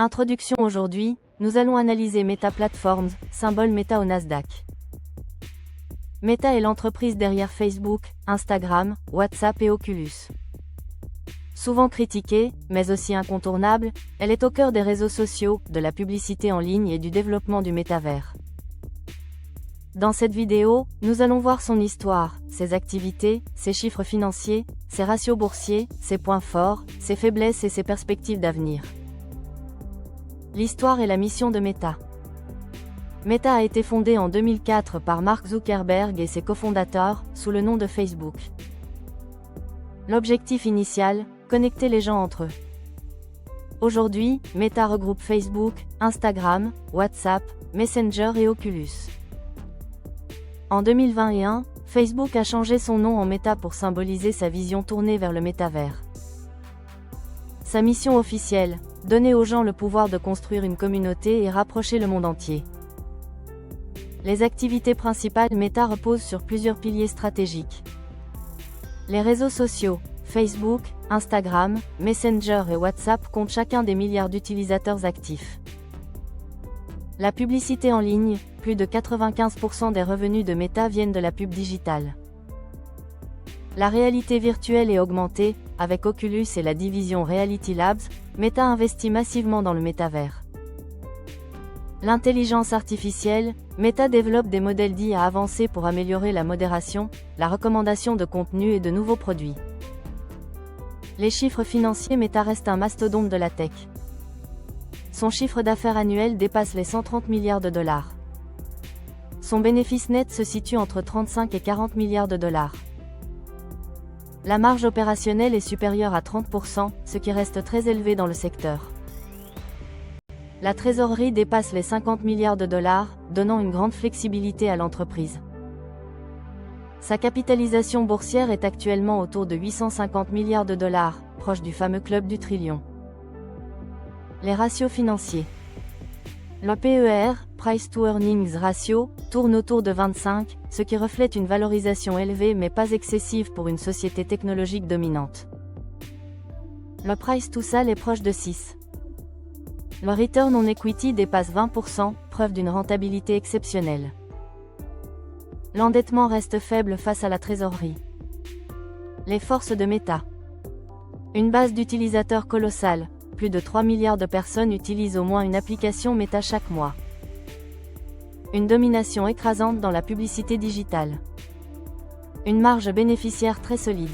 Introduction. Aujourd'hui, nous allons analyser Meta Platforms, symbole Meta au Nasdaq. Meta est l'entreprise derrière Facebook, Instagram, WhatsApp et Oculus. Souvent critiquée, mais aussi incontournable, elle est au cœur des réseaux sociaux, de la publicité en ligne et du développement du métavers. Dans cette vidéo, nous allons voir son histoire, ses activités, ses chiffres financiers, ses ratios boursiers, ses points forts, ses faiblesses et ses perspectives d'avenir. L'histoire et la mission de Meta. Meta a été fondée en 2004 par Mark Zuckerberg et ses cofondateurs, sous le nom de Facebook. L'objectif initial, connecter les gens entre eux. Aujourd'hui, Meta regroupe Facebook, Instagram, WhatsApp, Messenger et Oculus. En 2021, Facebook a changé son nom en Meta pour symboliser sa vision tournée vers le métavers. Sa mission officielle, donner aux gens le pouvoir de construire une communauté et rapprocher le monde entier. Les activités principales Meta reposent sur plusieurs piliers stratégiques. Les réseaux sociaux, Facebook, Instagram, Messenger et WhatsApp comptent chacun des milliards d'utilisateurs actifs. La publicité en ligne, plus de 95% des revenus de Meta viennent de la pub digitale. La réalité virtuelle et augmentée, avec Oculus et la division Reality Labs, Meta investit massivement dans le métavers. L'intelligence artificielle, Meta développe des modèles d'IA avancés pour améliorer la modération, la recommandation de contenu et de nouveaux produits. Les chiffres financiers. Meta reste un mastodonte de la tech. Son chiffre d'affaires annuel dépasse les 130 milliards de dollars. Son bénéfice net se situe entre 35 et 40 milliards de dollars. La marge opérationnelle est supérieure à 30%, ce qui reste très élevé dans le secteur. La trésorerie dépasse les 50 milliards de dollars, donnant une grande flexibilité à l'entreprise. Sa capitalisation boursière est actuellement autour de 850 milliards de dollars, proche du fameux club du trillion. Les ratios financiers. Le PER, Price to Earnings Ratio, tourne autour de 25, ce qui reflète une valorisation élevée mais pas excessive pour une société technologique dominante. Le Price to Sales est proche de 6. Le Return on Equity dépasse 20%, preuve d'une rentabilité exceptionnelle. L'endettement reste faible face à la trésorerie. Les forces de Meta. Une base d'utilisateurs colossale. Plus de 3 milliards de personnes utilisent au moins une application Meta chaque mois. Une domination écrasante dans la publicité digitale. Une marge bénéficiaire très solide.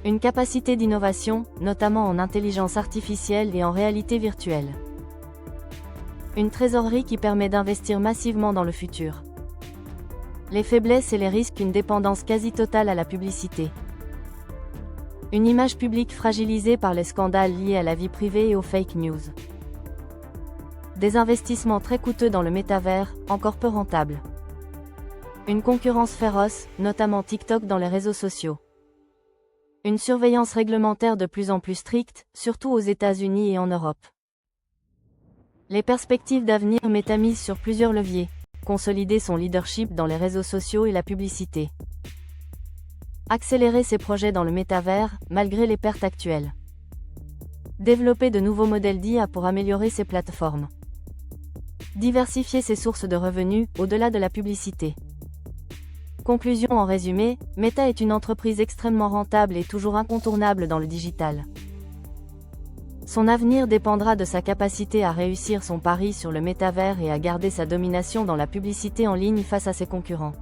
Une capacité d'innovation, notamment en intelligence artificielle et en réalité virtuelle. Une trésorerie qui permet d'investir massivement dans le futur. Les faiblesses et les risques. Une dépendance quasi totale à la publicité. Une image publique fragilisée par les scandales liés à la vie privée et aux fake news. Des investissements très coûteux dans le métavers, encore peu rentables. Une concurrence féroce, notamment TikTok dans les réseaux sociaux. Une surveillance réglementaire de plus en plus stricte, surtout aux États-Unis et en Europe. Les perspectives d'avenir. Meta mise sur plusieurs leviers. Consolider son leadership dans les réseaux sociaux et la publicité. Accélérer ses projets dans le métavers, malgré les pertes actuelles. Développer de nouveaux modèles d'IA pour améliorer ses plateformes. Diversifier ses sources de revenus, au-delà de la publicité. Conclusion. En résumé, Meta est une entreprise extrêmement rentable et toujours incontournable dans le digital. Son avenir dépendra de sa capacité à réussir son pari sur le métavers et à garder sa domination dans la publicité en ligne face à ses concurrents.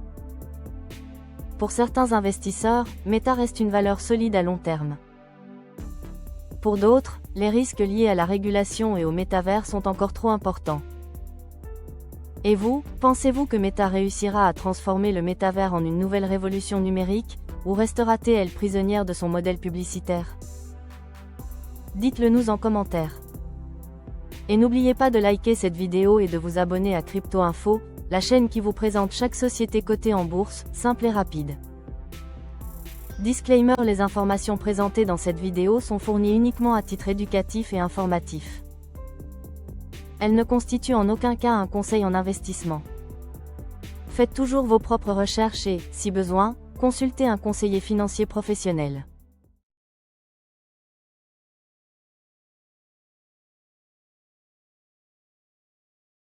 Pour certains investisseurs, Meta reste une valeur solide à long terme. Pour d'autres, les risques liés à la régulation et au métavers sont encore trop importants. Et vous, pensez-vous que Meta réussira à transformer le métavers en une nouvelle révolution numérique, ou restera-t-elle prisonnière de son modèle publicitaire? Dites-le nous en commentaire. Et n'oubliez pas de liker cette vidéo et de vous abonner à Crypto Info, la chaîne qui vous présente chaque société cotée en bourse, simple et rapide. Disclaimer: les informations présentées dans cette vidéo sont fournies uniquement à titre éducatif et informatif. Elles ne constituent en aucun cas un conseil en investissement. Faites toujours vos propres recherches et, si besoin, consultez un conseiller financier professionnel.